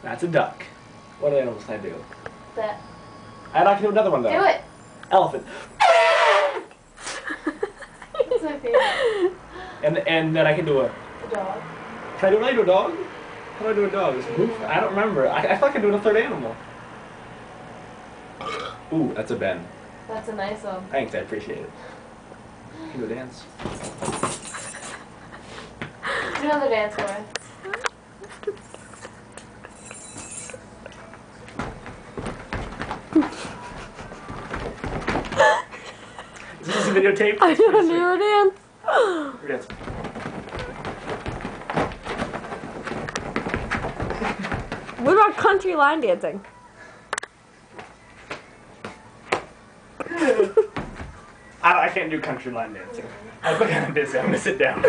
That's a duck. What other animals can I do? That. And I can do another one though. Do it. Elephant. It's my favorite. And then I can do a. A dog. Can I really do a dog? How do I do a dog? It's a hoof? I don't remember. I feel like I can do a third animal. Ooh, that's a Ben. That's a nice one. Thanks, I appreciate it. You can do a dance. Do another dance for us. Is this a videotape? I don't do a dance. Dance. What about country line dancing? I can't do country line dancing. I'm busy. I'm gonna sit down.